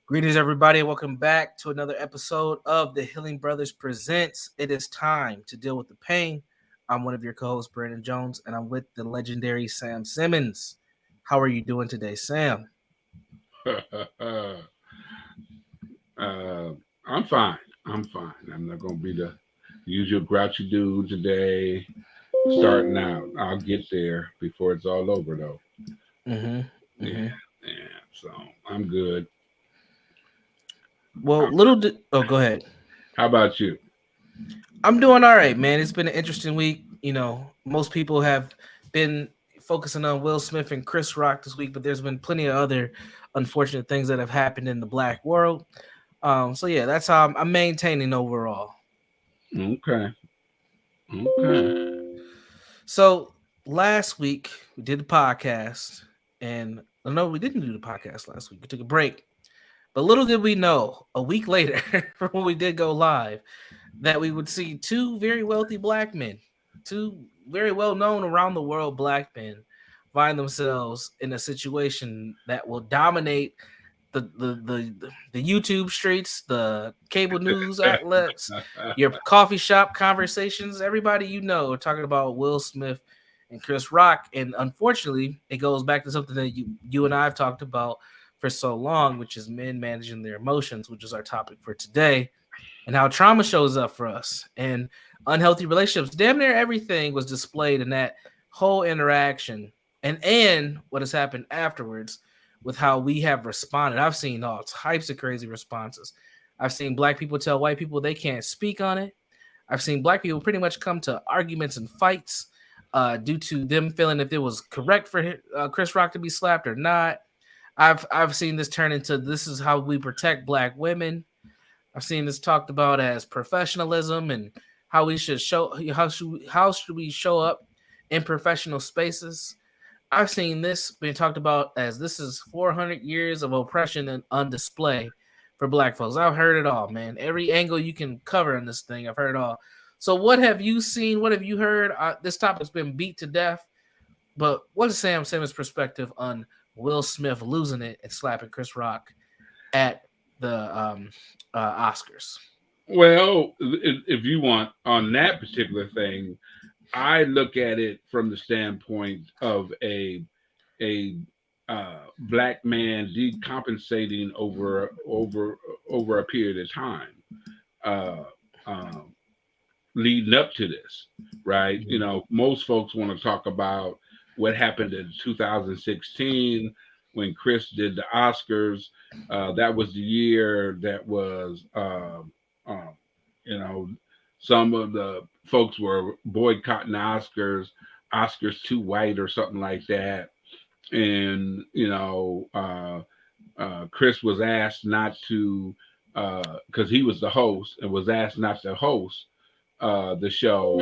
Greetings, everybody. Welcome back to another episode of the Healing Brothers Presents. It is time to deal with the pain. I'm one of your co-hosts, Brandon Jones, and I'm with the legendary Sam Simmons. How are you doing today, Sam? I'm fine. I'm fine. I'm not going to be the usual grouchy dude today. Starting out, I'll get there before it's all over, though. Mm-hmm. Yeah, Mm-hmm. yeah. So I'm good. Well, How, go ahead. how about you? I'm doing all right, man. It's been an interesting week. Most people have been focusing on Will Smith and Chris Rock this week, but there's been plenty of other unfortunate things that have happened in the black world. So yeah, that's how I'm maintaining overall. Okay. Okay. So last week we did the podcast, and no, we didn't do the podcast last week. We took a break, but little did we know, a week later, from when we did go live, that we would see two very wealthy black men, two very well known around the world black men, find themselves in a situation that will dominate the YouTube streets, the cable news outlets, your coffee shop conversations. Everybody talking about Will Smith and Chris Rock, and unfortunately, it goes back to something that you and I have talked about for so long, which is men managing their emotions, which is our topic for today, and how trauma shows up for us and unhealthy relationships. Damn near everything was displayed in that whole interaction, and what has happened afterwards with how we have responded. I've seen all types of crazy responses. I've seen black people tell white people they can't speak on it. I've seen black people pretty much come to arguments and fights due to them feeling if it was correct for Chris Rock to be slapped or not. I've seen this turn into this is how we protect black women. I've seen this talked about as professionalism and how we should how should we show up in professional spaces. I've seen this being talked about as this is 400 years of oppression and on display for black folks. I've heard it all, man. Every angle you can cover in this thing, I've heard it all. So, what have you seen? What have you heard? This topic's been beat to death, but what is Sam Simmons' perspective on Will Smith losing it and slapping Chris Rock at the Oscars? Well, if you want on that particular thing, I look at it from the standpoint of a black man decompensating over a period of time, uh, um, leading up to this, right? You know, most folks want to talk about what happened in 2016 when Chris did the Oscars. That was the year that was, um, you know, some of the folks were boycotting the Oscars, Oscars too white or something like that, and Chris was asked not to because he was the host and was asked not to host the show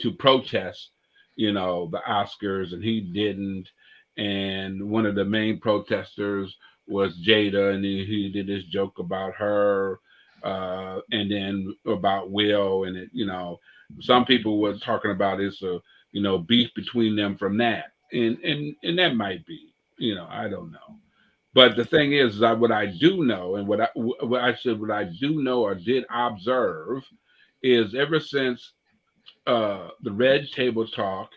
to protest, the Oscars, and he didn't. And one of the main protesters was Jada, and he did this joke about her, and then about Will, and some people were talking about it's a beef between them from that, and that might be, I don't know. But the thing is that what I do know, and what I do know or did observe is ever since the red table talk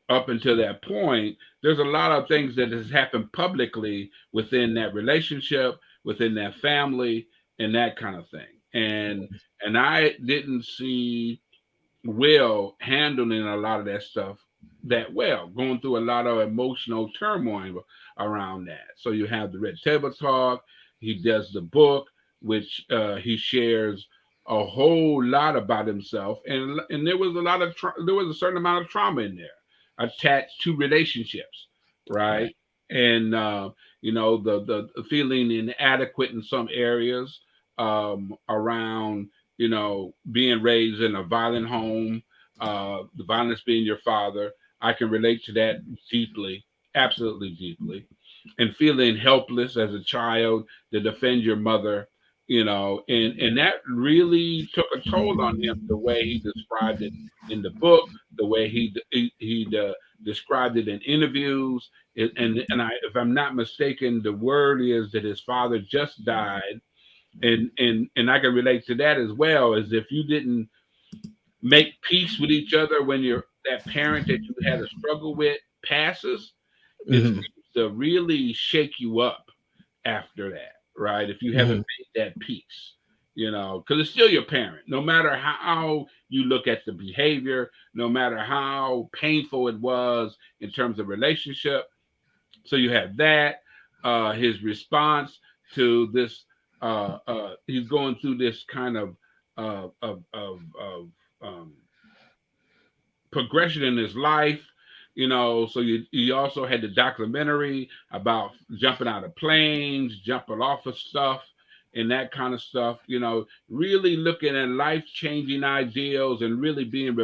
up until that point, there's a lot of things that has happened publicly within that relationship, within that family, and that kind of thing. And I didn't see Will handling a lot of that stuff that well, going through a lot of emotional turmoil around that. So you have the red table talk. He does the book, which he shares a whole lot about himself, and there was a lot of there was a certain amount of trauma in there attached to relationships, right? Right. And the feeling inadequate in some areas around being raised in a violent home, the violence being your father. I can relate to that deeply, absolutely deeply, and feeling helpless as a child to defend your mother, and that really took a toll on him. The way he described it in the book, the way he described it in interviews. If I'm not mistaken, the word is that his father just died, and I can relate to that as well. As if you didn't make peace with each other when you're that parent that you had a struggle with passes, it Mm-hmm. seems to really shake you up after that, right? If you haven't Mm-hmm. made that peace, because it's still your parent. No matter how you look at the behavior, no matter how painful it was in terms of relationship. So you have that. His response to this, he's going through this kind of progression in his life. So you also had the documentary about jumping out of planes, jumping off of stuff, and that kind of stuff. Really looking at life changing ideals and really being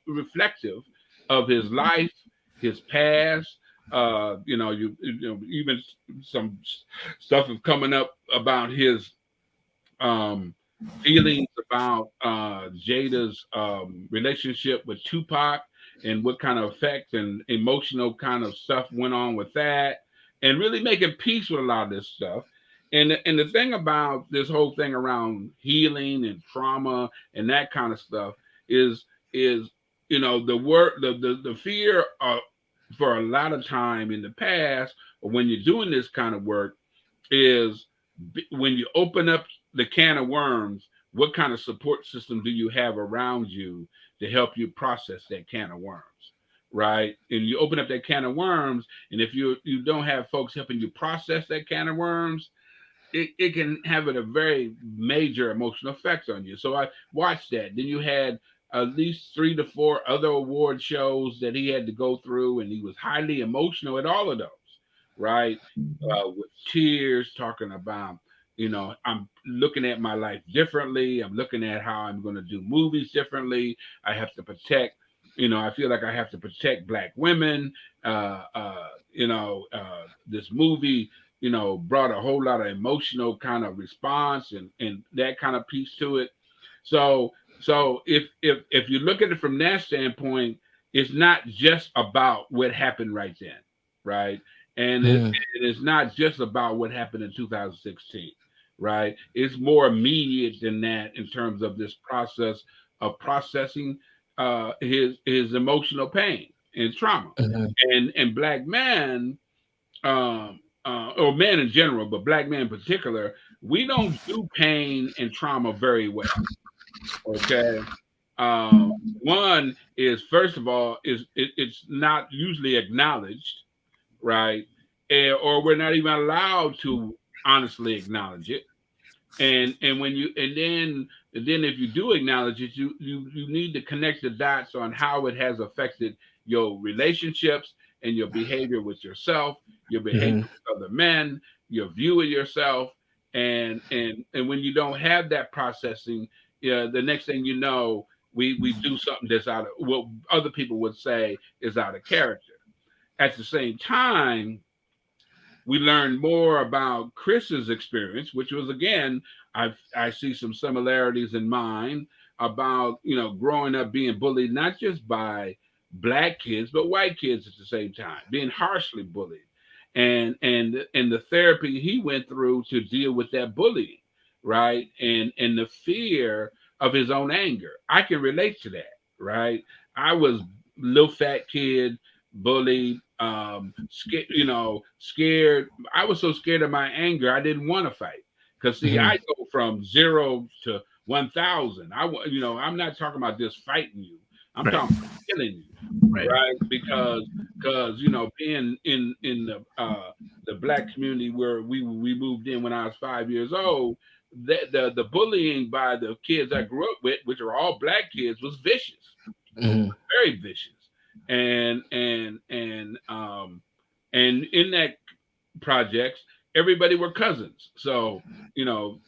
reflective of his life, his past. Even some stuff is coming up about his um, feelings about Jada's relationship with Tupac and what kind of effect and emotional kind of stuff went on with that, and really making peace with a lot of this stuff. And the thing about this whole thing around healing and trauma and that kind of stuff is the word the fear for a lot of time in the past, or when you're doing this kind of work, is when you open up the can of worms, what kind of support system do you have around you to help you process that can of worms, right? And you open up that can of worms, and if you don't have folks helping you process that can of worms, it can have a very major emotional effect on you. So I watched that. Then you had at least 3 to 4 other award shows that he had to go through, and he was highly emotional at all of those, right? With tears, talking about, I'm looking at my life differently. I'm looking at how I'm going to do movies differently. I have to protect, I feel like I have to protect Black women. This movie brought a whole lot of emotional kind of response and that kind of piece to it. So if you look at it from that standpoint, it's not just about what happened right then, right? And it is not just about what happened in 2016, right? It's more immediate than that in terms of this process of processing his emotional pain and trauma. Mm-hmm. And Black men, or men in general, but Black men in particular, we don't do pain and trauma very well. Okay. One is, first of all, it's not usually acknowledged, right? Or we're not even allowed to honestly acknowledge it. And when you and then if you do acknowledge it, you need to connect the dots on how it has affected your relationships and your behavior with yourself, your behavior Mm-hmm. with other men, your view of yourself. And when you don't have that processing, the next thing you know, we do something that's out of what other people would say is out of character. At the same time, we learned more about Chris's experience, which was, again, I see some similarities in mine about growing up being bullied not just by Black kids but white kids at the same time, being harshly bullied, and the therapy he went through to deal with that bullying, right? And the fear of his own anger. I can relate to that, right? I was little fat kid, bullied, scared. I was so scared of my anger, I didn't want to fight. Because see, Mm-hmm. I go from 0 to 1,000. I'm not talking about just fighting you. I'm Right. talking about killing you, Right. right? Because being in the Black community where we moved in when I was 5 years old, the bullying by the kids I grew up with, which are all Black kids, was vicious, Mm-hmm. very vicious. And in that projects, everybody were cousins. So,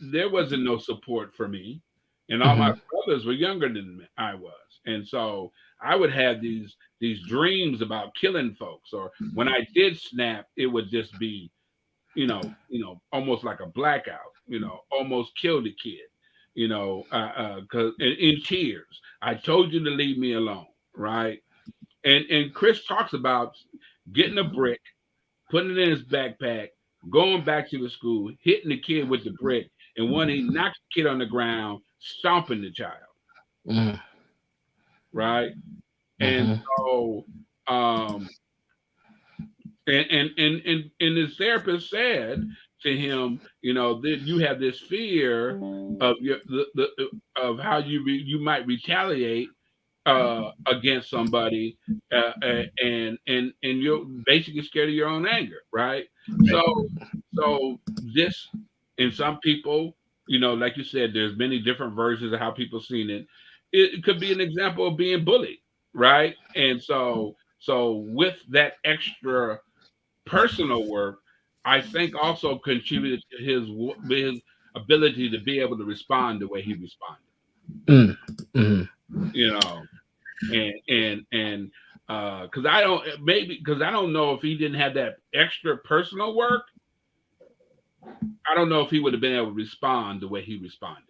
there wasn't no support for me. And all my Mm-hmm. brothers were younger than I was. And so I would have these dreams about killing folks. Or when I did snap, it would just be, almost like a blackout, almost killed a kid, cause in tears. I told you to leave me alone, right? And Chris talks about getting a brick, putting it in his backpack, going back to the school, hitting the kid with the brick, and when he knocks the kid on the ground, stomping the child, Mm, right? And mm-hmm. so, um, and his therapist said to him, you know, that you have this fear of of how you might retaliate against somebody, and you're basically scared of your own anger, right? So, Right. so this, in some people, you know, like you said, there's many different versions of how people seen it. It could be an example of being bullied, right? And so with that extra personal work, I think also contributed to his ability to be able to respond the way he responded. Mm, mm, You know, and because I don't maybe because I don't know if he didn't have that extra personal work, I don't know if he would have been able to respond the way he responded.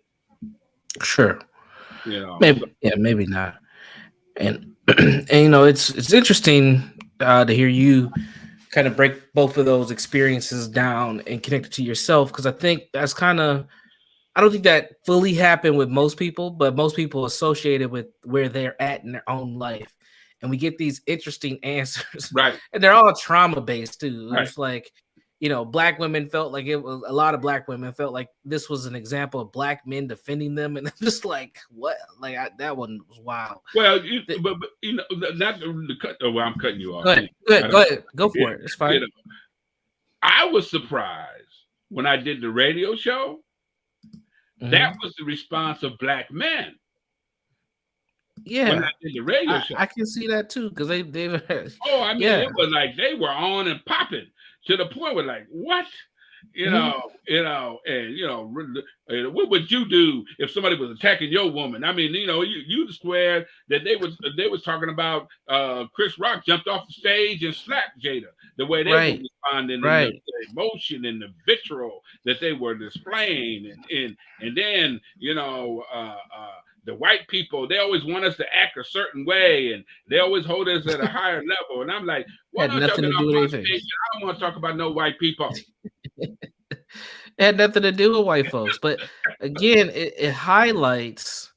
sure. You know, so Maybe, yeah, maybe not. And and it's interesting to hear you kind of break both of those experiences down and connect it to yourself, because I think that's kind of, I don't think that fully happened with most people, but most people associate it with where they're at in their own life. And we get these interesting answers, right, and they're all trauma based too. It right. was like, black women felt like it was, a lot of black women felt like this was an example of black men defending them. And I'm just like, what? Like, that one was wild. Well, The- but you know, not to cut. Oh, well, I'm cutting you off. Go ahead. Please, Go I ahead. Go don't. ahead. Go for it. It's You fine. know, I was surprised when I did the radio show. That Hmm. was the response of black men when I Yeah. did the radio I, show. I can see that too, because they Oh, I mean, yeah. it was like they were on and popping to the point where, like, what? Mhm. And what would you do if somebody was attacking your woman? I mean, you swear that they was talking about Chris Rock jumped off the stage and slapped Jada, the way they were Right. responding and the Right. emotion and the vitriol that they were displaying, and then the white people, they always want us to act a certain way, and they always hold us at a higher level. And I'm like, why Had don't y'all nothing get to off do with my anything. stage? I don't want to talk about no white people. It had nothing to do with white folks. But again, it highlights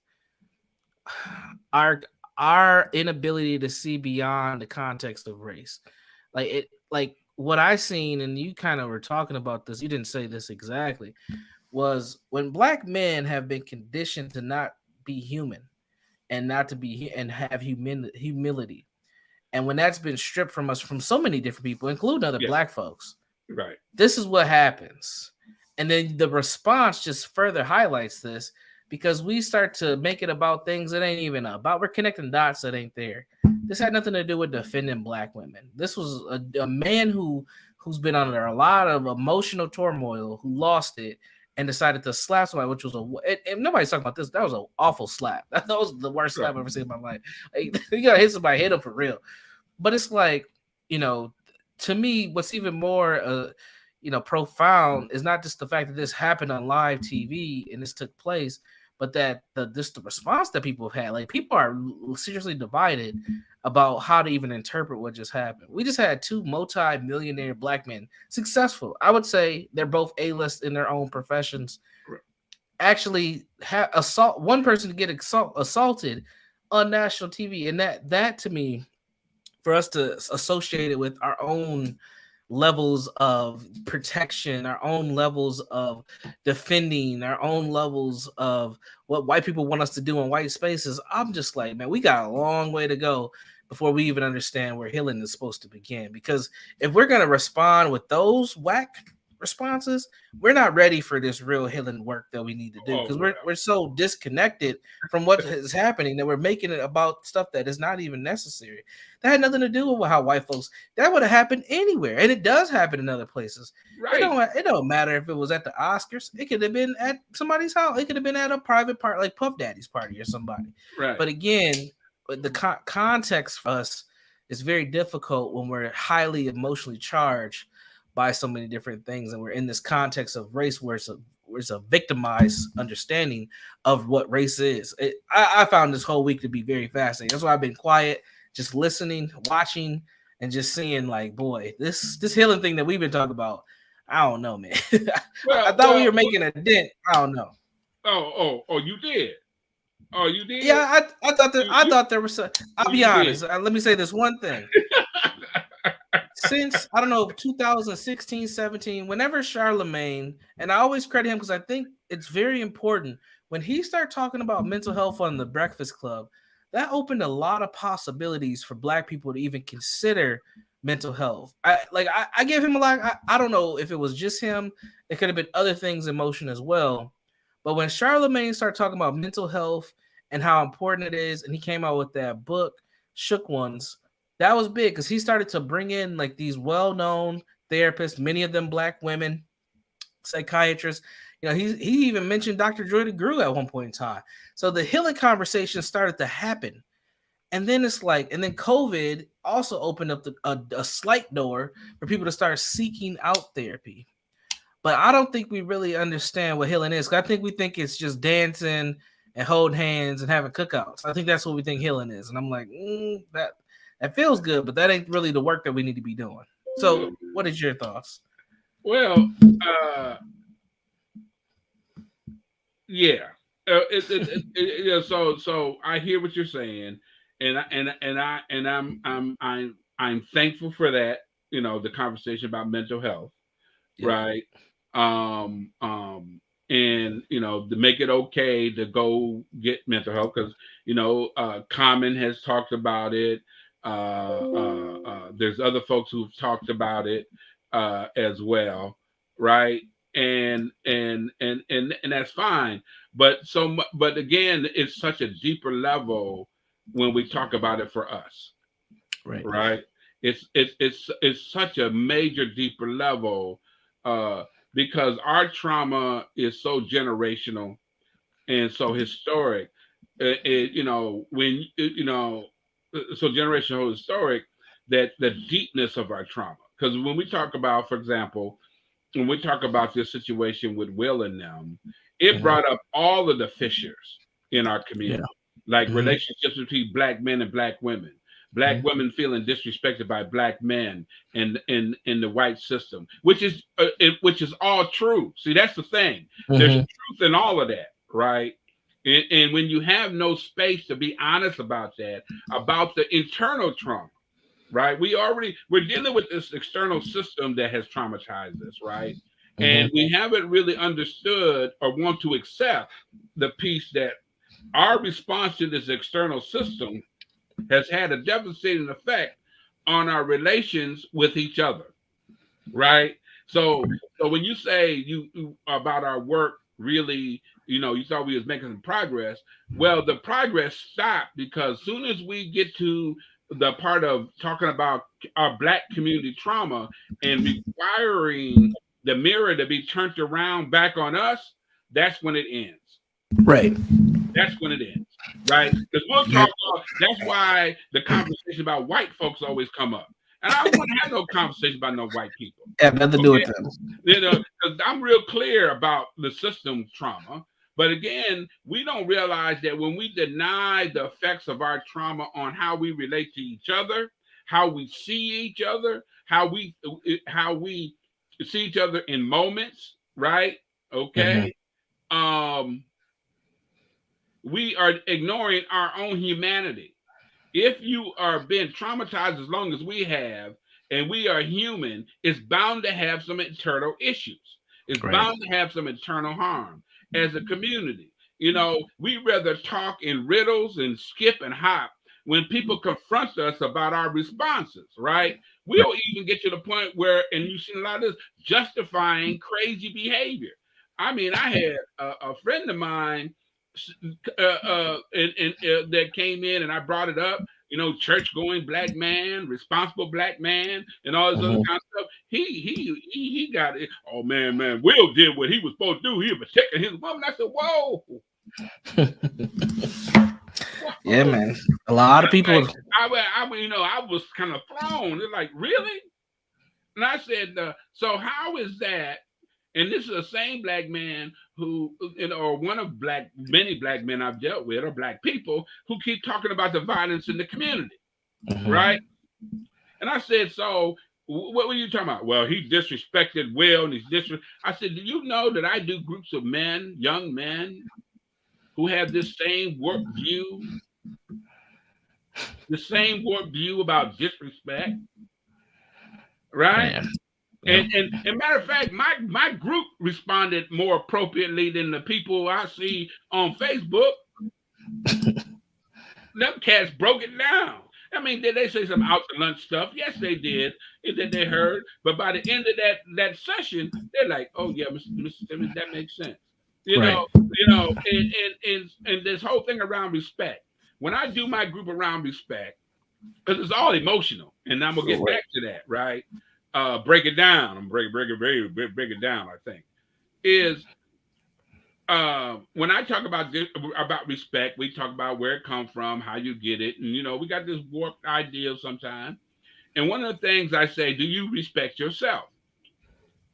our our inability to see beyond the context of race. Like what I seen, and you kind of were talking about this, you didn't say this exactly, was when black men have been conditioned to not be human, and not to be and have humility. And when that's been stripped from us from so many different people, including other Yeah, black folks, right, this is what happens. And then the response just further highlights this, because we start to make it about things that ain't even about. We're connecting dots that ain't there. This had nothing to do with defending black women. This was a man who's been under a lot of emotional turmoil, who lost it and decided to slap somebody, which was and nobody's talking about this. That was an awful slap. That was the worst right. slap I've ever seen in my life. Like, you gotta hit somebody, hit them for real. But it's like, you know, to me, what's even more profound is not just the fact that this happened on live TV and this took place, but that the response that people have had. Like, people are seriously divided about how to even interpret what just happened. We just had two multi-millionaire black men, successful. I would say they're both A-list in their own professions. Right. Actually, assault one person to get assaulted on national TV, and that to me, for us to associate it with our own levels of protection, our own levels of defending, our own levels of what white people want us to do in white spaces. I'm just like, man, we got a long way to go before we even understand where healing is supposed to begin. Because if we're going to respond with those whack responses, we're not ready for this real healing work that we need to do, Oh because well, we're so disconnected from what is happening that we're making it about stuff that is not even necessary. That had nothing to do with how white folks, that would have happened anywhere, and it does happen in other places. right, It don't matter if it was at the Oscars. It could have been at somebody's house. It could have been at a private part, like Puff Daddy's party or somebody. right, But again, the context for us is very difficult when we're highly emotionally charged by so many different things, and we're in this context of race where it's a victimized understanding of what race is. I found this whole week to be very fascinating. That's why I've been quiet. just listening, watching, and just seeing like, boy, this healing thing that we've been talking about. I don't know, man. I Well, thought we well, were making a dent. I don't know. oh, you did. Oh, you Yeah, did. I thought there was. I'll be You did. honest. Let me say this one thing. Since I don't know 2016, 17, whenever Charlemagne, and I always credit him because I think it's very important when he started talking about mental health on the Breakfast Club, that opened a lot of possibilities for Black people to even consider mental health. I gave him a lot. I don't know if it was just him. It could have been other things in motion as well. But when Charlemagne started talking about mental health and how important it is, and he came out with that book, Shook Ones, that was big because he started to bring in like these well-known therapists, many of them Black women, psychiatrists. You know, he even mentioned Dr. Joy DeGruy at one point in time. So the healing conversation started to happen. And then it's like, and then COVID also opened up a slight door for people to start seeking out therapy. But I don't think we really understand what healing is. I think we think it's just dancing and holding hands and having cookouts. I think that's what we think healing is. And I'm like, that feels good, but that ain't really the work that we need to be doing. So, what is your thoughts? Well, uh, yeah. Yeah. So I hear what you're saying, I'm thankful for that. You know, the conversation about mental health, Yep. right? Um, um, and to make it okay to go get mental health because Common has talked about it. There's other folks who've talked about it as well, right? And that's fine. But again, it's such a deeper level when we talk about it for us, Right. right? It's such a major deeper level uh, because our trauma is so generational and so historic. When so generational historic that the deepness of our trauma. Because when we talk about, for example, when we talk about this situation with Will and them, it Mm-hmm. brought up all of the fissures in our Yeah. community, like Mm-hmm. relationships between Black men and Black women, Black Mm-hmm. women feeling disrespected by Black men in the white system, which is all true. See, that's the thing. There's Mm-hmm. truth in all of that, right? And when you have no space to be honest about that, about the internal trauma, right? We're dealing with this external system that has traumatized us, right? And Mm-hmm. we haven't really understood or want to accept the piece that our response to this external system has had a devastating effect on our relations with each other, right? So when you say about our work, really, you thought we was making some progress. Well, the progress stopped because soon as we get to the part of talking about our Black community trauma and requiring the mirror to be turned around back on us, that's when it ends. Right. That's when it ends, right? Because we'll talk about that's why the conversation about white folks always come up. And I don't want to have no conversation about no white people. Have nothing to do with Okay. them. Because I'm real clear about the system trauma. But again, we don't realize that when we deny the effects of our trauma on how we relate to each other, how we see each other, how we see each other in moments, right? Mm-hmm. Okay. Um, we are ignoring our own humanity. If you are being traumatized as long as we have, and we are human, it's bound to have some internal issues. It's Right. bound to have some internal harm as a community. We rather talk in riddles and skip and hop when people confront us about our responses, right? Right. We'll even get to the point where, and you've seen a lot of this, justifying crazy behavior. I mean, I had a friend of mine that came in, and I brought it up. Church going Black man, responsible Black man, and all this other Mm-hmm. kind of stuff. He got it. Oh man, Will did what he was supposed to do. He was protecting his woman. I said, whoa, Yeah, whoa. man. A lot of people. Like, I was kind of thrown. They're like, really? And I said, so how is that? And this is the same Black man who, or one of many Black men I've dealt with, or Black people who keep talking about the violence in the community. right? Mm-hmm. And I said, so what were you talking about? Well, he disrespected Will, and I said, do you know that I do groups of men, young men, who have this same work view, the same work view about disrespect, right? Man. Yep. And matter of fact, my group responded more appropriately than the people I see on Facebook. Them cats broke it down. I mean, did they say some out to lunch stuff? Yes, they did. That they heard. But by the end of that session, they're like, "Oh yeah, Mr. Simmons, that makes sense." You Right. know, and this whole thing around respect. When I do my group around respect, because it's all emotional, and I'm gonna get Right. back to that, right? Break it down. I'm break it down. I think is when I talk about this, about respect, we talk about where it comes from, how you get it, and we got this warped idea sometimes. And one of the things I say, do you respect yourself?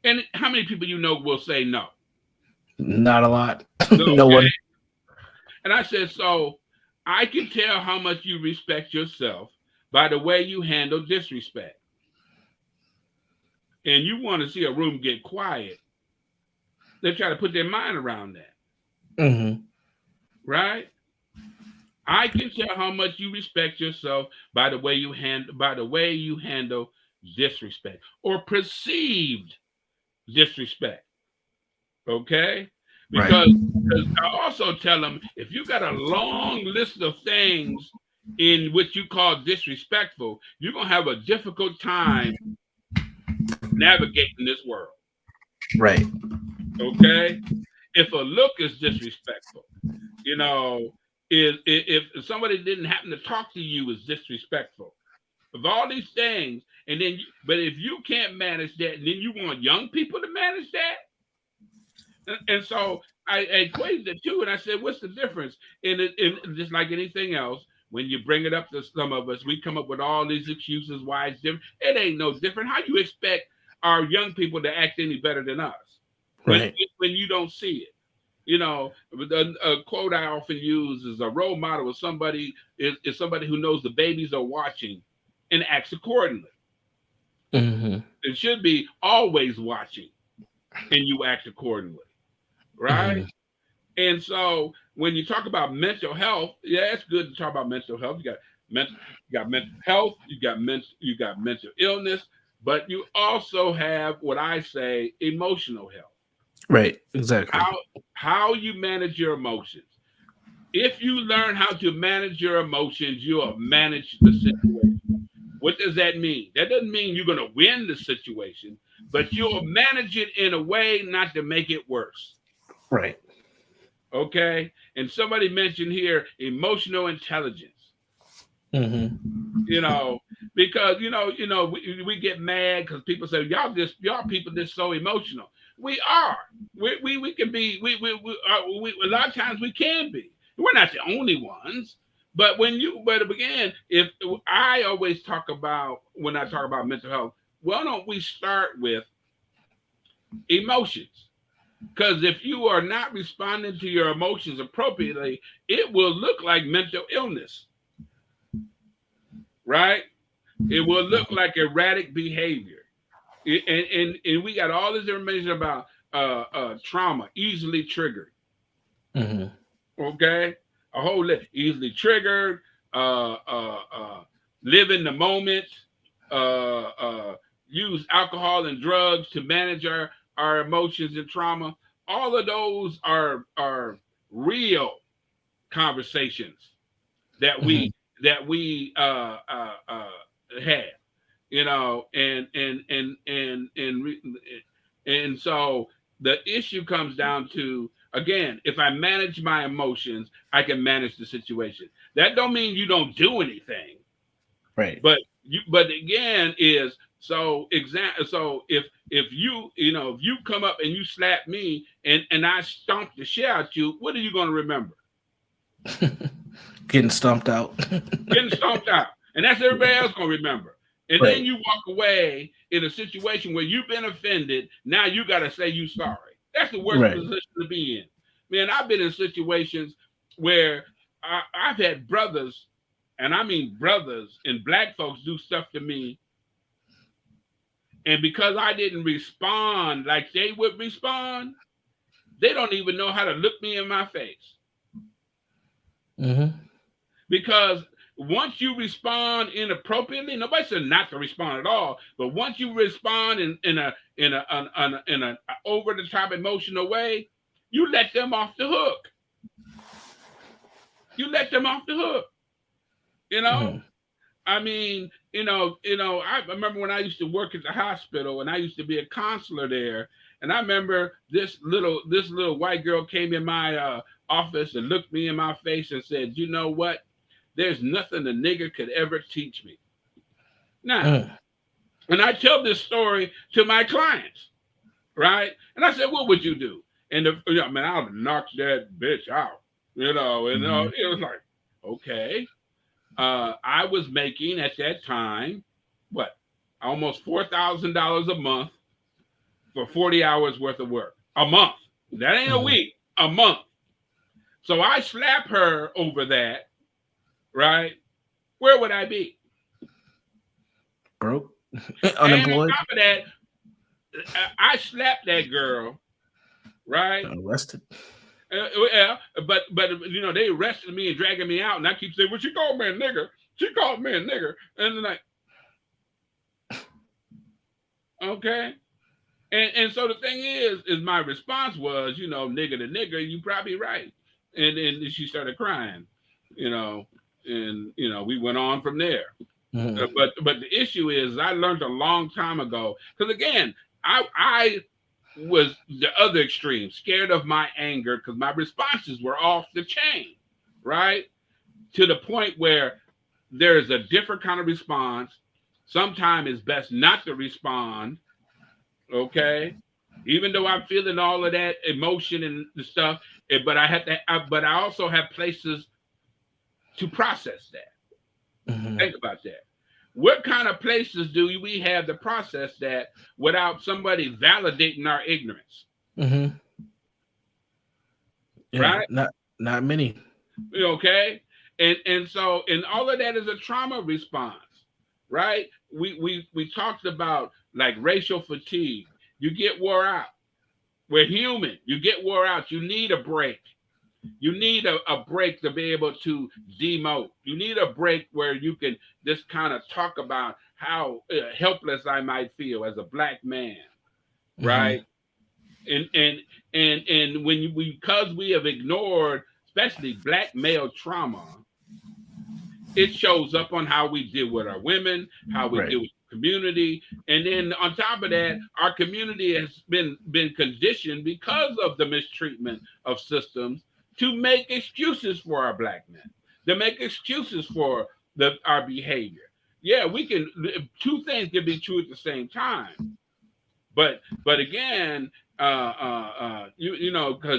And how many people will say no? Not a lot. No Okay. one. And I said, so I can tell how much you respect yourself by the way you handle disrespect. And you want to see a room get quiet, they try to put their mind around that, Mm-hmm. right? I can tell how much you respect yourself by the way you handle disrespect or perceived disrespect. Okay? Right. Because I also tell them if you got a long list of things in which you call disrespectful, you're gonna have a difficult time navigating this world. Right. Okay? If a look is disrespectful, you know, if somebody didn't happen to talk to you is disrespectful. Of all these things, but if you can't manage that, and then you want young people to manage that, and so I equated the two, and I said, what's the difference? And just like anything else, when you bring it up to some of us, we come up with all these excuses why it's different. It ain't no different. How you expect our young people to act any better than us when Right. when you don't see it? A quote I often use is a role model is somebody who knows the babies are watching and acts accordingly. Mm-hmm. It should be always watching and you act accordingly, right? Mm-hmm. And so when you talk about mental health, yeah, it's good to talk about mental health. You got mental health, you got mental illness, but you also have what I say emotional health. Right. Exactly. How you manage your emotions. If you learn how to manage your emotions, you'll manage the situation. What does that mean? That doesn't mean you're going to win the situation, but you'll manage it in a way not to make it worse. Right. Okay? And somebody mentioned here emotional intelligence. Mm-hmm. You know, because we get mad because people say y'all people just so emotional. We are. We can be. We a lot of times we can be. We're not the only ones. But again, if I always talk about when I talk about mental health, why don't we start with emotions? Because if you are not responding to your emotions appropriately, it will look like mental illness, right? It will look like erratic behavior. And we got all this information about trauma, easily triggered. Mm-hmm. Okay, a whole list, easily triggered, uh, uh, uh, live in the moment, uh, use alcohol and drugs to manage our emotions and trauma. All of those are real conversations that Mm-hmm. we have, and so the issue comes down to, again, if I manage my emotions, I can manage the situation. That don't mean you don't do anything, Right. but again is so if you come up and you slap me and I stomp the shit out you, what are you going to remember? Getting stomped out. Getting stomped out. And that's everybody else gonna remember. And then Right. you walk away in a situation where you've been offended. Now you gotta say you sorry. That's the worst Right. position to be in. Man, I've been in situations where I've had brothers and I mean brothers and black folks do stuff to me, and because I didn't respond like they would respond, they don't even know how to look me in my face. Mm-hmm. Because once you respond inappropriately, nobody said not to respond at all. But once you respond in a over the top emotional way, you let them off the hook. You let them off the hook. You know, Mm-hmm. I mean, I remember when I used to work at the hospital and I used to be a counselor there. And I remember this little white girl came in my office and looked me in my face and said, "You know what? There's nothing a nigger could ever teach me." Now, Mm. and I tell this story to my clients, right? And I said, "What would you do?" And man, I would knock that bitch out, And Mm-hmm. it was like, okay. I was making at that time, what, almost $4,000 a month for 40 hours worth of work a month. That ain't a Mm-hmm. week, a month. So I slap her over that, right? Where would I be? Broke, And on unemployed, top of that, I slapped that girl, right? arrested. Yeah, but they arrested me and dragging me out, and I keep saying, "Well, she called me a nigger. She called me a nigger," and then like, okay. And so the thing is my response was, nigger to nigger, you probably right. And then she started crying, you know, and we went on from there. Mm-hmm. But the issue is I learned a long time ago, because again, I was the other extreme, scared of my anger because my responses were off the chain, right? To the point where there is a different kind of response. Sometimes it's best not to respond, okay? Even though I'm feeling all of that emotion and the stuff, but but I also have places to process that. Mm-hmm. Think about that. What kind of places do we have to process that without somebody validating our ignorance, Mm-hmm. Yeah, right? not many. Okay, and all of that is a trauma response, right? We talked about like racial fatigue. You get wore out. We're human. You get wore out. You need a break. You need a break to be able to demote. You need a break where you can just kind of talk about how helpless I might feel as a black man, Mm-hmm. right? And when because we have ignored, especially black male trauma, it shows up on how we deal with our women, how we Right. deal with the community, and then on top of that, our community has been conditioned because of the mistreatment of systems to make excuses for our black men, to make excuses for our behavior. Yeah, we can. Two things can be true at the same time, but again, because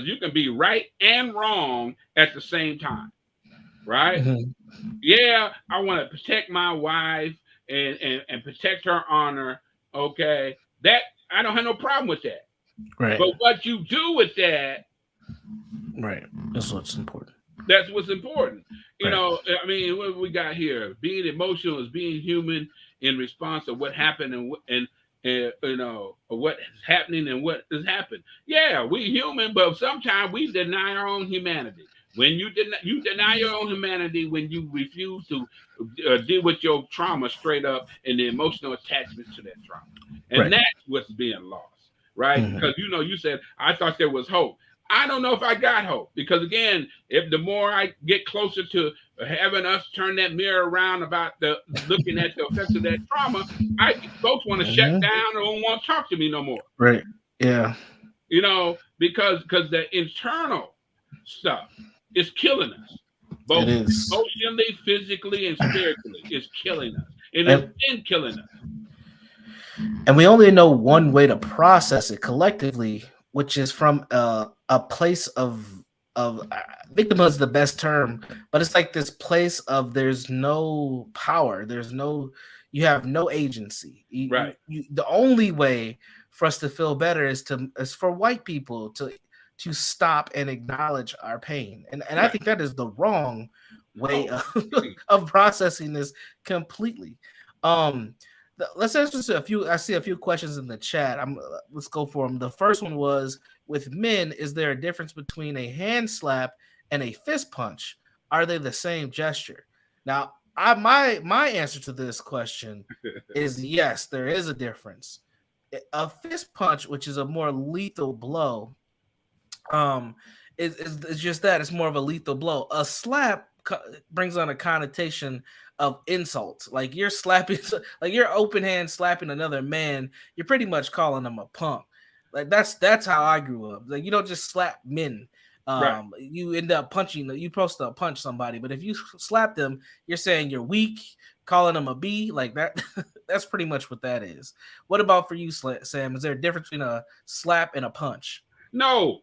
you can be right and wrong at the same time, right? Mm-hmm. Yeah, I want to protect my wife and protect her honor. Okay, that I don't have no problem with that. Right. But what you do with that, Right. That's what's important. that's what's important. Right. I mean, what we got here? Being emotional is being human in response to what happened and what is happening and what has happened. Yeah, we human, but sometimes we deny our own humanity. When you deny your own humanity when you refuse to deal with your trauma straight up and the emotional attachment to that trauma, and Right. that's what's being lost, right? Mm-hmm. Because you said I thought there was hope. I don't know if I got hope because again, if the more I get closer to having us turn that mirror around about the looking at the effects of that trauma, folks want to shut Mm-hmm. down or don't want to talk to me no more. Right. Yeah. Because the internal stuff is killing us, It both is. emotionally, physically, and spiritually. It's killing us, and it's And been killing us. and we only know one way to process it collectively, which is from a place of victimhood is the best term, but it's like this place of there's no power, there's no, you have no agency. Right, The only way for us to feel better is for white people to stop and acknowledge our pain, and I right, think that is the wrong way Oh, of, please. of processing this completely. Um, let's answer a few. I see a few questions in the chat. Let's go for them. The first one was, with men, is there a difference between a hand slap and a fist punch? Are they the same gesture? Now, my answer to this question is yes, there is a difference. A fist punch, which is a more lethal blow, um it's just that it's more of a lethal blow. A slap brings on a connotation of insult. Like you're slapping, like you're open hand slapping another man, you're pretty much calling him a punk. Like that's how I grew up. Like you don't just slap men. Right. You end up punching, you supposed to punch somebody, but if you slap them, you're saying you're weak, calling them a b, like that. That's pretty much what that is. What about for you, Sam? Is there a difference between a slap and a punch? No,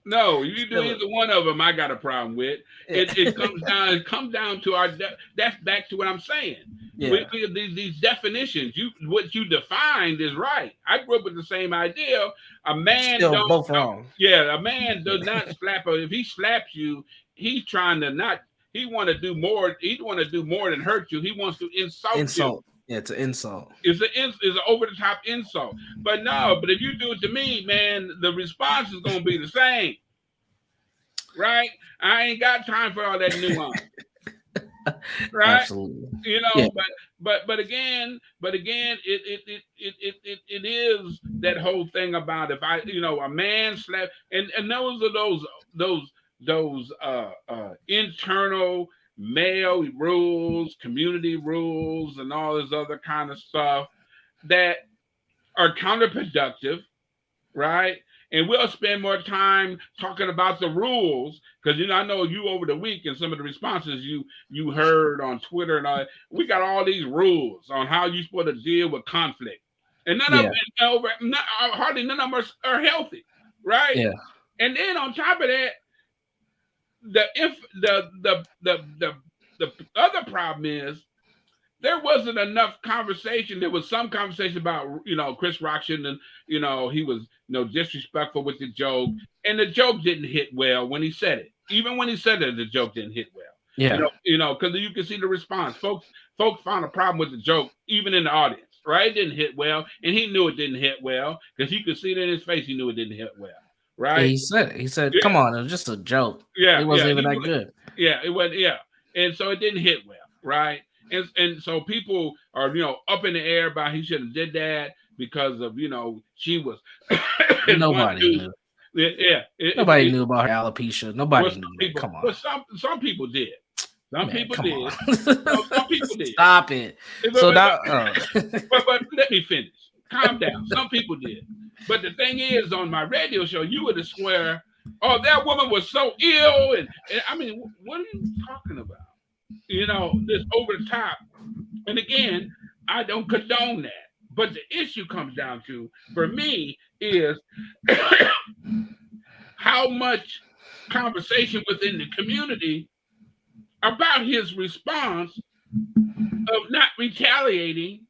no, you do Still, either one of them. I got a problem with yeah. it. It comes down. It comes down to our. That's back to what I'm saying. Yeah. We these definitions. You what you defined is right. I grew up with the same idea. A man Still both wrong. Yeah, a man does Yeah. not slap. If he slaps you, he's trying to not. He want to do more. He want to do more than hurt you. He wants to insult you. Insult. Yeah, it's an insult. It's an over the top insult. But no, but if you do it to me, man, the response is gonna be the same, right? I ain't got time for all that nuance, right? Absolutely. You Yeah. know, but again, it is that whole thing about if I, a man slap, and those are those internal male rules, community rules, and all this other kind of stuff that are counterproductive, right? And we'll spend more time talking about the rules because I know you over the week and some of the responses you heard on Twitter and all that. We got all these rules on how you're supposed to deal with conflict, and none of Yeah. them hardly none of them are healthy, right? Yeah. And then on top of that, the if the other problem is there wasn't enough conversation. There was some conversation about, Chris Rock shouldn't, he was, disrespectful with the joke, and the joke didn't hit well when he said it. Even when he said it, the joke didn't hit well. Yeah. Because you can see the response. Folks found a problem with the joke, even in the audience, right? It didn't hit well, and he knew it didn't hit well because you could see it in his face. He knew it didn't hit well, Yeah, right? he said it. He said, Yeah, "Come on, it was just a joke. yeah, It yeah. wasn't even that good." It was, yeah, and so it didn't hit well, right? And so people are up in the air about he should have did that because of she was as one Nobody dude. knew. Yeah, Nobody knew about her alopecia. well, Nobody some knew that. people, Come on, well, some people did. Some man. people Come did. on. No, some people did. Stop it. But, So but, now, but let me finish. Calm down. Some people did. But the thing is, on my radio show, you would have swear, oh, that woman was so ill. And I mean, what are you talking about? This over the top. And again, I don't condone that. But the issue comes down to, for me, is how much conversation within the community about his response of not retaliating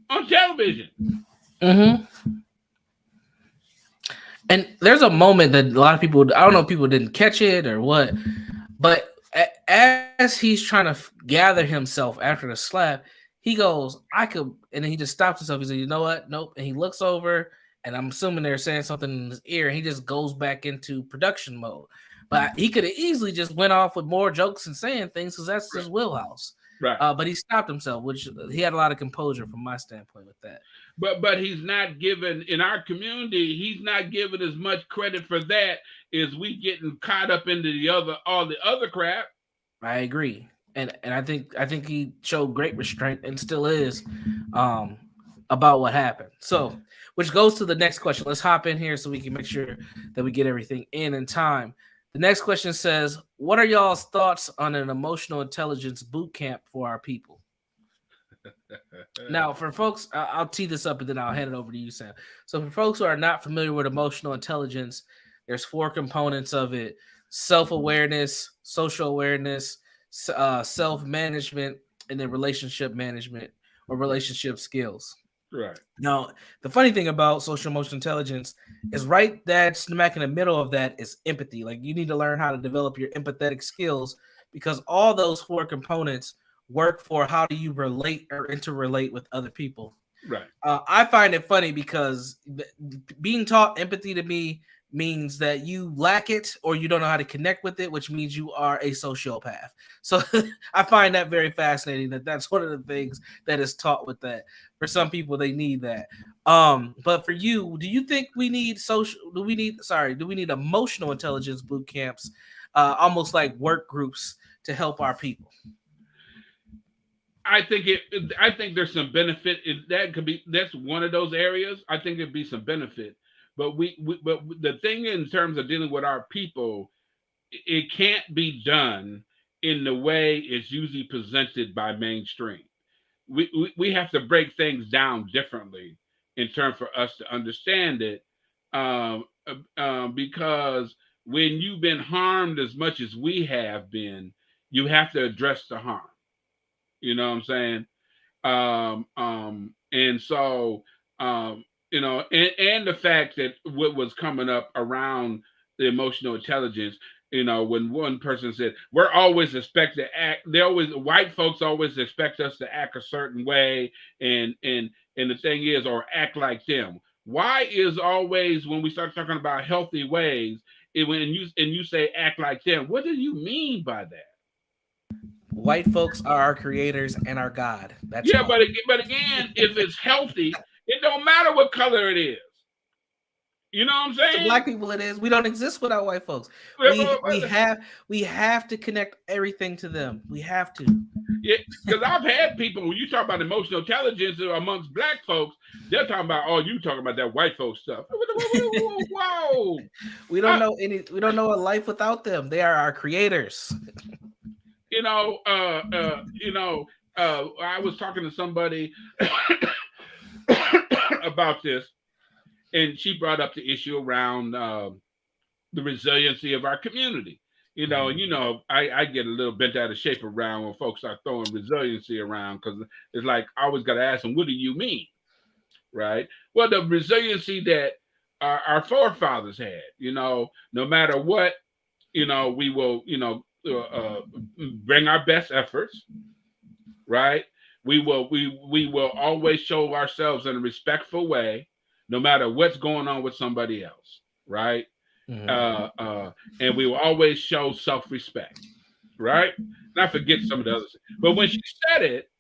on television. mm-hmm. And there's a moment that a lot of people, I don't know if people didn't catch it or what, but as he's trying to gather himself after the slap, he goes, "I could," and then he just stops himself. He said, "You know what? Nope." And he looks over, and I'm assuming they're saying something in his ear, and he just goes back into production mode. But he could have easily just went off with more jokes and saying things because that's Right. his wheelhouse. Right. But he stopped himself, which he had a lot of composure from my standpoint with that. But he's not given in our community. He's not given as much credit for that as we getting caught up into all the other crap. I agree, and I think he showed great restraint and still is, um, about what happened. So, which goes to the next question. Let's hop in here so we can make sure that we get everything in time. The next question says, "What are y'all's thoughts on an emotional intelligence boot camp for our people?" Now, for folks, I'll tee this up and then I'll hand it over to you, Sam. So, for folks who are not familiar with emotional intelligence, there's four components of it: self-awareness, social awareness, self-management, and then relationship management or relationship skills. Right. Now, the funny thing about social emotional intelligence is right that smack in the middle of that is empathy. Like you need to learn how to develop your empathetic skills because all those four components work for how do you relate or interrelate with other people. Right. I find it funny because being taught empathy to me means that you lack it or you don't know how to connect with it, which means you are a sociopath. So I find that very fascinating that that's one of the things that is taught with that. For some people, they need that. But for you, do you think we need social? Do we need emotional intelligence boot camps, almost like work groups to help our people? I think it. I think there's some benefit. That could be. That's one of those areas. I think it'd be some benefit. But but the thing in terms of dealing with our people, it can't be done in the way it's usually presented by mainstream. We have to break things down differently in terms for us to understand it, because when you've been harmed as much as we have been, you have to address the harm. You know what I'm saying? And so, and the fact that what was coming up around the emotional intelligence, when one person said, we're always expected to act, white folks always expect us to act a certain way. And the thing is, or act like them. Why is always when we start talking about healthy ways, when you say act like them, what do you mean by that? White folks are our creators and our God. That's Yeah, why. but again, if it's healthy, it don't matter what color it is. You know what I'm To saying? black people, it is. We don't exist without white folks. We we Yeah, have we have to connect everything to them. We have to. because I've had people when you talk about emotional intelligence amongst black folks, they're talking about, oh, you talking about that white folks stuff. Whoa. We don't I, know any. We don't know a life without them. They are our creators. you know, I was talking to somebody about this, and she brought up the issue around the resiliency of our community. Mhm. I get a little bent out of shape around when folks start throwing resiliency around because it's like I always got to ask them, what do you mean? Right? Well, the resiliency that our forefathers had, no matter what, we will, bring our best efforts, right? We will always show ourselves in a respectful way, no matter what's going on with somebody else, right? Mhm. uh, and we will always show self-respect, right? And I forget some of the others, but when she said it,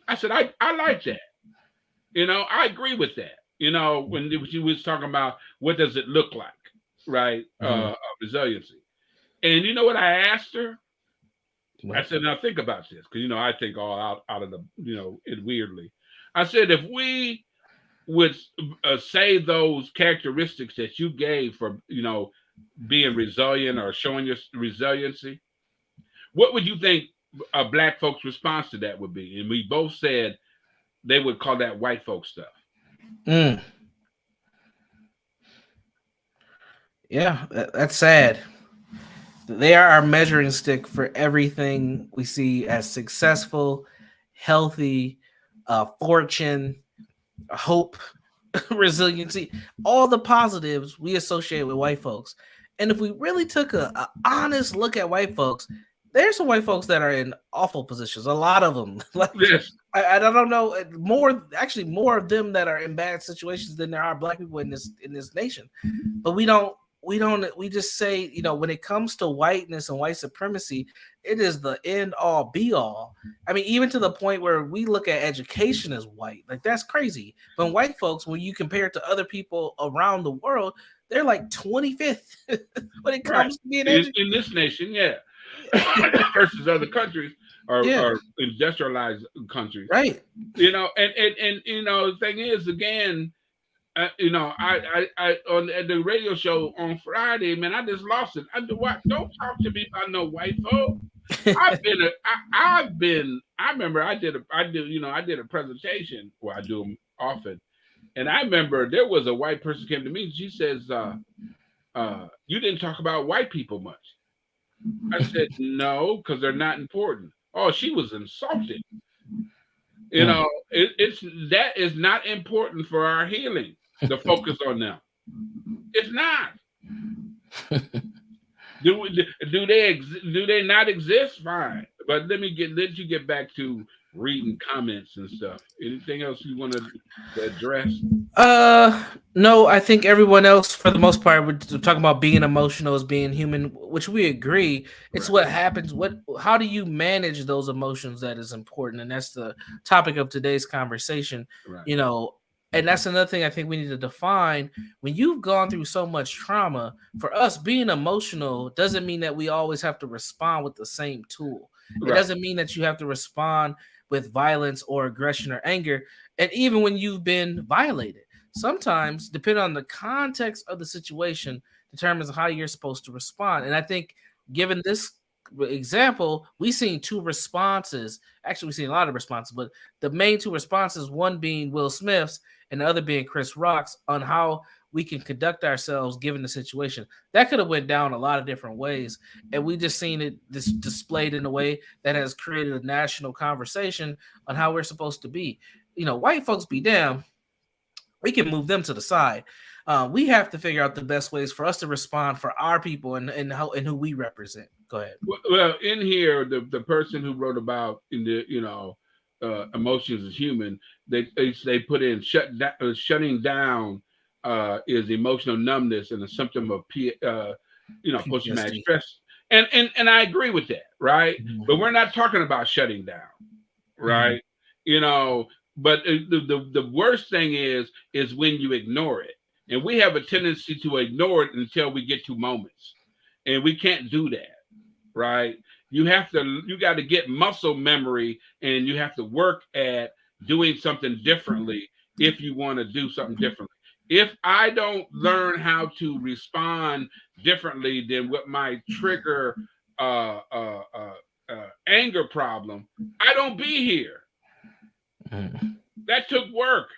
I said, I like that. I agree with that. When she was talking about what does it look like, right? Mhm. Resiliency. And you know what I asked her? I What? said, now think about this, because I think all out of the, it weirdly. I said, if we would say those characteristics that you gave for being resilient or showing your resiliency, what would you think a black folks' response to that would be? And we both said they would call that white folk stuff. Mm. Yeah, that's sad. They are our measuring stick for everything we see as successful, healthy, fortune, hope, resiliency, all the positives we associate with white folks. And if we really took a honest look at white folks, there's some white folks that are in awful positions. A lot of them, like Yes, I don't know, more of them that are in bad situations than there are black people in this nation. But we just say, when it comes to whiteness and white supremacy, it is the end all be all. I mean, even to the point where we look at education as white. Like that's crazy. But white folks, when you compare it to other people around the world, they're like 25th when it right. comes to being In educated. this nation, yeah, versus other countries Yeah, or industrialized countries. right. And the thing is, again, I on the radio show on Friday, man, I just lost it. What? Don't talk to me about no white folk. I remember I did a presentation. Well, I do them often, and I remember there was a white person came to me. She says, "You didn't talk about white people much." I said, "No, because they're not important." Oh, she was insulted. You know, it's that is not important for our healing to focus on them. It's not. Do they not exist? Fine. But let you get back to reading comments and stuff. Anything else you want to address? Uh, no, I think everyone else, for the most part, we're talking about being emotional as being human, which we agree. It's Right. what happens. How do you manage those emotions that is important, and that's the topic of today's conversation. Right. You know, and that's another thing I think we need to define. When you've gone through so much trauma, for us, being emotional doesn't mean that we always have to respond with the same tool. It Right. doesn't mean that you have to respond with violence or aggression or anger. And even when you've been violated, sometimes, depending on the context of the situation, determines how you're supposed to respond. And I think, given this example, we've seen two responses. Actually, we've seen a lot of responses, but the main two responses, one being Will Smith's and the other being Chris Rock's, on how we can conduct ourselves given the situation. That could have went down a lot of different ways, and we just seen it displayed in a way that has created a national conversation on how we're supposed to be. White folks be damn, we can move them to the side. We have to figure out the best ways for us to respond for our people and how and who we represent. Go ahead. Well, in here, the person who wrote about in the emotions is human. They put in shutting down is emotional numbness and a symptom of post traumatic PTSD. stress. And I agree with that, right? But we're not talking about shutting down, Mhm. right? You know, but the worst thing is when you ignore it, and we have a tendency to ignore it until we get to moments, and we can't do that, right? You got to get muscle memory, and you have to work at doing something differently if you want to do something differently. If I don't learn how to respond differently than what my trigger anger problem, I don't be here. Mhm. That took work.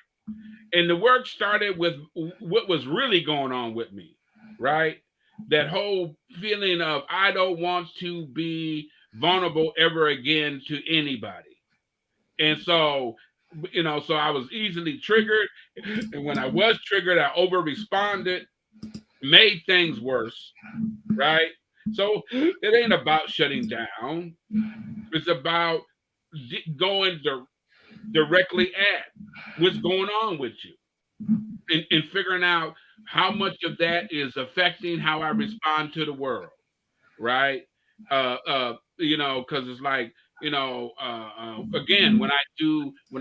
And the work started with what was really going on with me, right? That whole feeling of I don't want to be vulnerable ever again to anybody. And so, so I was easily triggered. And when I was triggered, I over responded, made things worse, right? So it ain't about shutting down. It's about going directly at what's going on with you, and figuring out how much of that is affecting how I respond to the world, right? Because it's like, again, when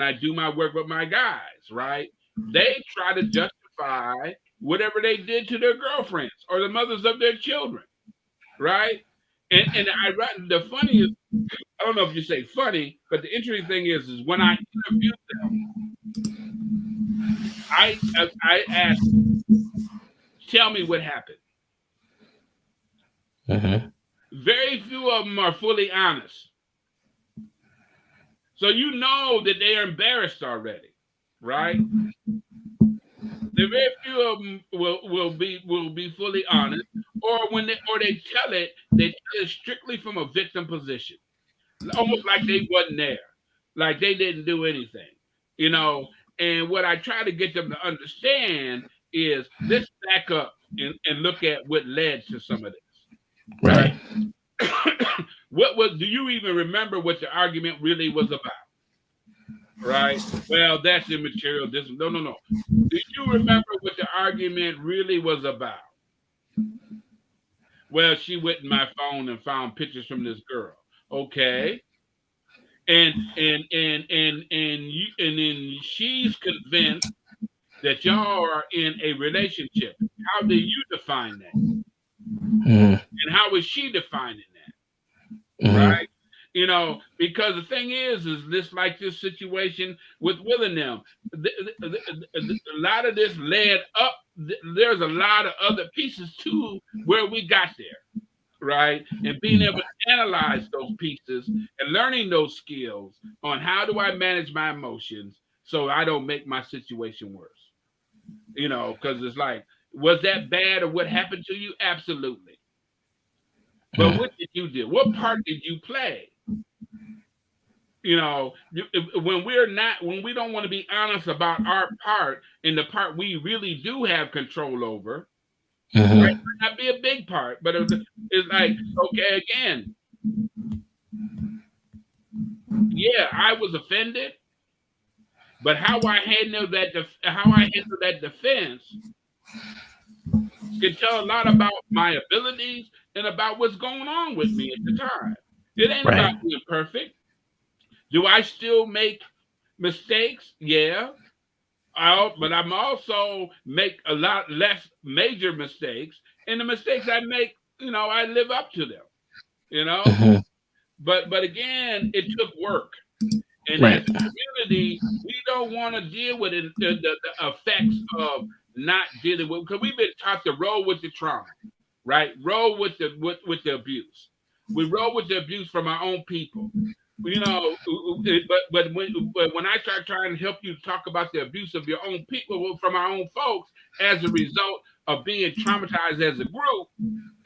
I do my work with my guys, right? They try to justify whatever they did to their girlfriends or the mothers of their children, right? And the funny is, I don't know if you say funny, but the interesting thing is when I interview them, I ask, tell me what happened. Mhm. Very few of them are fully honest. So you know that they are embarrassed already, right? The very few of them will be fully honest, or they tell it strictly from a victim position, almost like they wasn't there, like they didn't do anything, you know. And what I try to get them to understand is let's back up and look at what led to some of this, right? Right. Do you even remember what the argument really was about? Right? Well, that's immaterial. No. Do you remember what the argument really was about? Well, she went in my phone and found pictures from this girl. Okay. And then she's convinced that y'all are in a relationship. How do you define that? Mhm. And how is she defining that? Mhm. Right? Because the thing is this like this situation with Will and them. A lot of this led up. There's a lot of other pieces too where we got there, right? And being able to analyze those pieces and learning those skills on how do I manage my emotions so I don't make my situation worse. Because it's like, was that bad or what happened to you? Absolutely. But Mhm. what did you do? What part did you play? when we're not, when we don't want to be honest about our part and the part we really do have control over, right? Mm-hmm. Might not be a big part, but it's like, okay, again, yeah, I was offended, but how I handle that defense can tell a lot about my abilities and about what's going on with me at the time. It ain't about Right. being perfect. Do I still make mistakes? Yeah. But I'm also make a lot less major mistakes, and the mistakes I make, I live up to them. You know, Mm-hmm. but again, it took work, and as Right. a community, we don't want to deal with the effects of not dealing with, because we've been taught to roll with the trauma, right? Roll with the abuse. We roll with the abuse from our own people. But when I start trying to help you talk about the abuse of your own people, from our own folks, as a result of being traumatized as a group,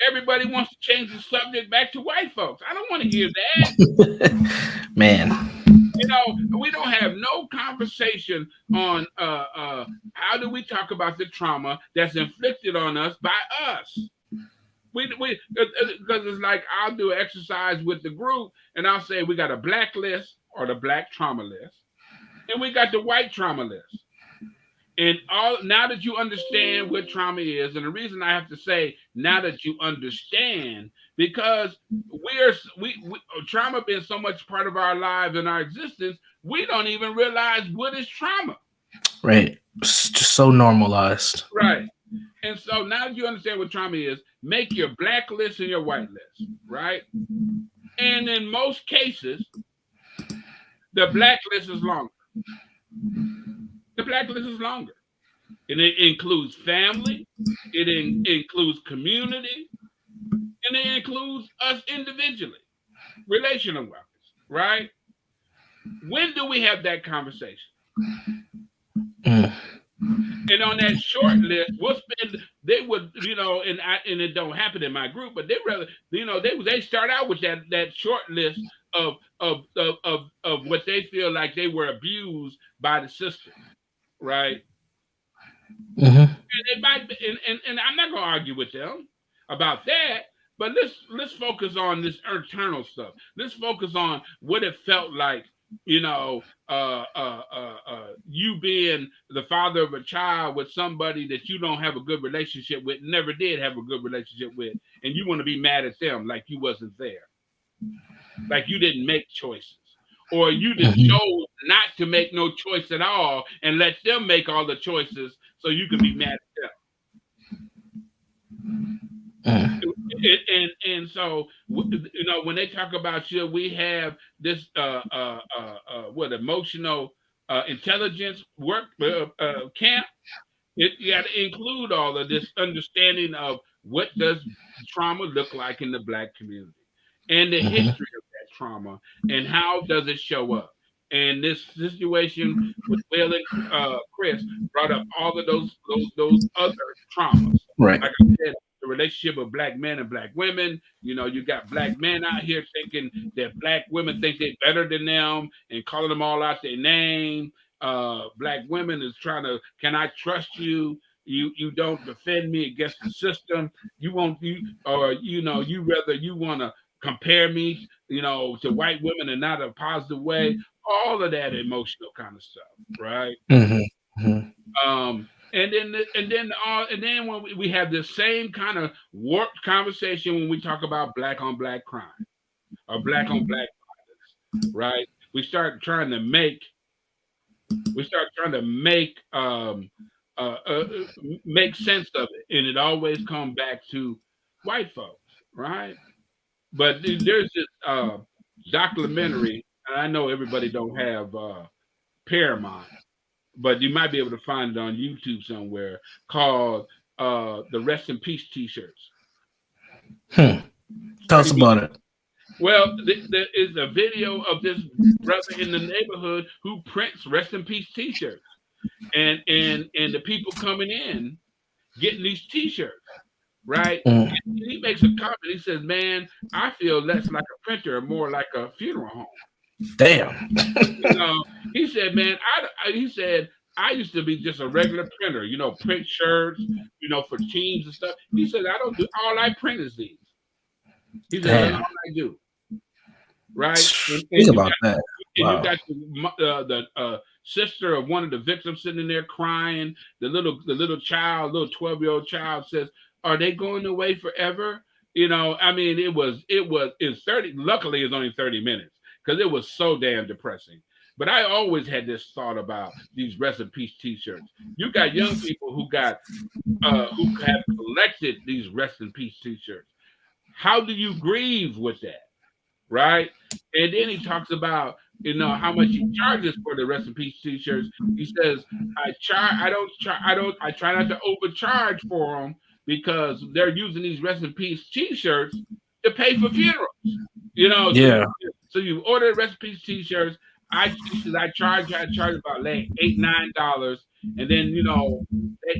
everybody wants to change the subject back to white folks. I don't want to hear that. Man. We don't have no conversation on how do we talk about the trauma that's inflicted on us by us. We Because it's like, I'll do an exercise with the group, and I'll say we got a black list, or the black trauma list, and we got the white trauma list. And all now that you understand what trauma is, and the reason I have to say now that you understand, because we trauma been so much part of our lives and our existence, we don't even realize what is trauma. Right. It's just so normalized. Right. And so now that you understand what trauma is, make your black list and your white list, right? And in most cases, the black list is longer. The black list is longer. And it includes family, includes community, and it includes us individually, relational wise, right? When do we have that conversation? Mm. And on that short list, we'll spend. They would, and it don't happen in my group, but they rather, they start out with that short list of what they feel like they were abused by the system, right? Mm-hmm. And it might be, and I'm not gonna argue with them about that. But let's focus on this internal stuff. Let's focus on what it felt like, you being the father of a child with somebody that you don't have a good relationship with, never did have a good relationship with, and you want to be mad at them like you wasn't there, like you didn't make choices, or you just Mm-hmm. chose not to make no choice at all and let them make all the choices so you can be mad at them. Mm. And so, when they talk about, should we have this what emotional intelligence work camp, you got to include all of this understanding of what does trauma look like in the black community, and the Mm-hmm. history of that trauma, and how does it show up. And this situation with Will and Chris brought up all of those other traumas. Right. Like I said, the relationship of black men and black women. You got black men out here thinking that black women think they're better than them and calling them all out their name. Black women is trying to, can I trust you? You don't defend me against the system. You won't you or you rather, you want to compare me, to white women, and not a positive way. All of that emotional kind of stuff, right? Mm-hmm. Mm-hmm. And then when we have the same kind of warped conversation when we talk about black on black crime or black on black violence, right? We start trying to make sense of it, and it always comes back to white folks, right? But there's this documentary, and I know everybody don't have Paramount, but you might be able to find it on YouTube somewhere, called the Rest in Peace T-shirts. Hmm. Tell us 30 about minutes. it. Well, there is a video of this brother in the neighborhood who prints Rest in Peace T-shirts, and the people coming in getting these T-shirts, right? Mm. And he makes a comment. He says, "Man, I feel less like a printer and more like a funeral home." Damn. You know, he said, man, he said, I used to be just a regular printer, print shirts, for teams and stuff. He said, I don't do all I print is these. He said, that's Damn. all I do. Right. Think And about that. you Wow. got the sister of one of the victims sitting there crying. The little child, little 12-year-old child says, "Are they going away forever?" I mean, it's 30. Luckily, it's only 30 minutes because it was so damn depressing. But I always had this thought about these rest in peace T-shirts. You got young people who have collected these rest in peace T-shirts. How do you grieve with that? Right? And then he talks about how much he charges for the rest in peace T-shirts. He says, I try not to overcharge for them because they're using these rest in peace T-shirts to pay for funerals. Yeah. So you order rest in peace T-shirts. He says I charge about like $8-9, and then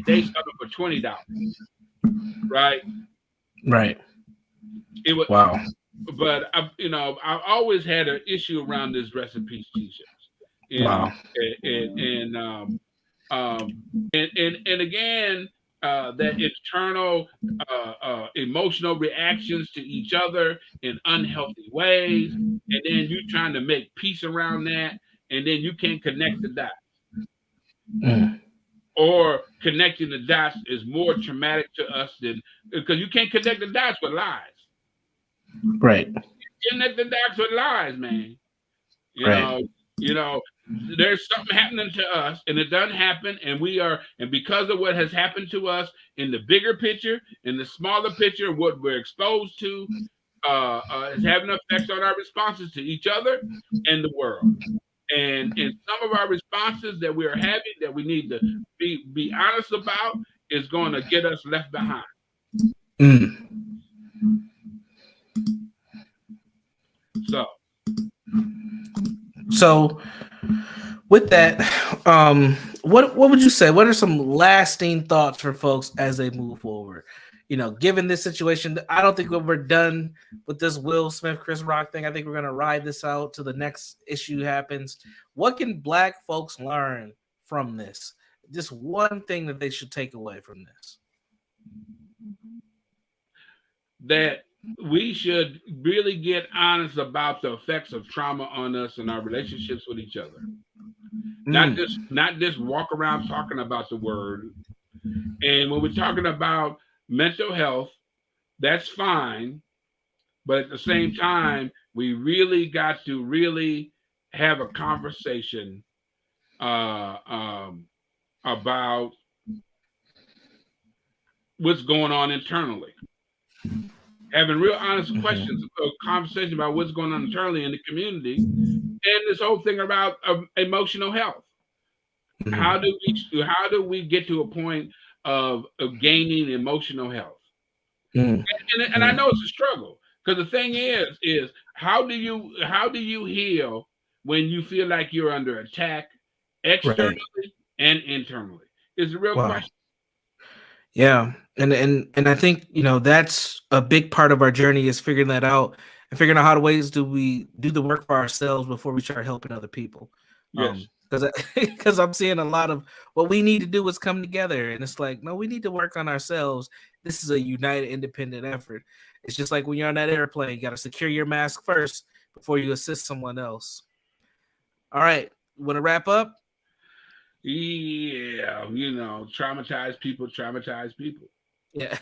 they sell them for $20, right? Right. It was Wow. but I've always had an issue around this rest in peace T-shirts, Wow. um, and again, that internal emotional reactions to each other in unhealthy ways, and then you trying to make peace around that, and then you can't connect the dots, Mm. or connecting the dots is more traumatic to us than because you can't connect the dots with lies. Right. Connect the dots with lies, man. You Right. know, you know, there's something happening to us, and it doesn't happen, and because of what has happened to us in the bigger picture, in the smaller picture, what we're exposed to, is having effects on our responses to each other and the world. And some of our responses that we are having that we need to be honest about is going to get us left behind. Mm. So So with that, what would you say? What are some lasting thoughts for folks as they move forward? Given this situation, I don't think we're done with this Will Smith Chris Rock thing. I think we're gonna ride this out till the next issue happens. What can Black folks learn from this? Just one thing that they should take away from this. that we should really get honest about the effects of trauma on us and our relationships with each other. Mm. Not just walk around talking about the word. And when we're talking about mental health, that's fine. But at the same time, we really got to really have a conversation uh, um, about what's going on internally. Having real honest questions, Mhm. conversation about what's going on internally in the community, and this whole thing about emotional health. How Mhm. do we get to a point of gaining emotional health? Mm. And I Mm. know it's a struggle because the thing is how do you heal when you feel like you're under attack Right. externally and internally? Is a real Wow. question. Yeah, and I think that's a big part of our journey is figuring that out and figuring out how the ways do we do the work for ourselves before we start helping other people. Yes. Because because I'm seeing a lot of what we need to do is come together, and it's like no, we need to work on ourselves. This is a united, independent effort. It's just like when you're on that airplane, you got to secure your mask first before you assist someone else. All right, you want to wrap up? Yeah, traumatize people. Yeah,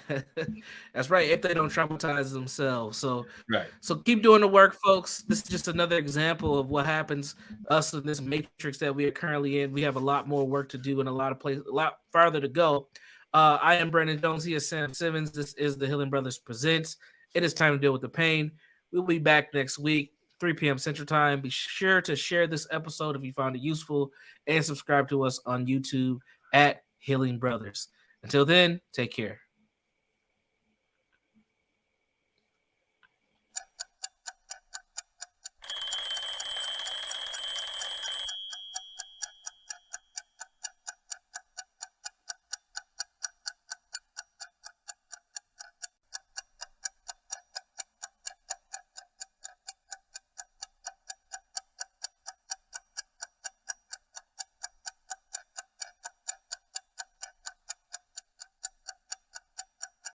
that's right. If they don't traumatize themselves, Right. so keep doing the work, folks. This is just another example of what happens to us in this matrix that we are currently in. We have a lot more work to do and a lot of places, a lot farther to go. I am Brandon Jones. He is Sam Simmons. This is the Healing Brothers Presents. It is time to deal with the pain. We'll be back next week, 3 p.m. Central Time. Be sure to share this episode if you found it useful and subscribe to us on YouTube at Healing Brothers. Until then, take care.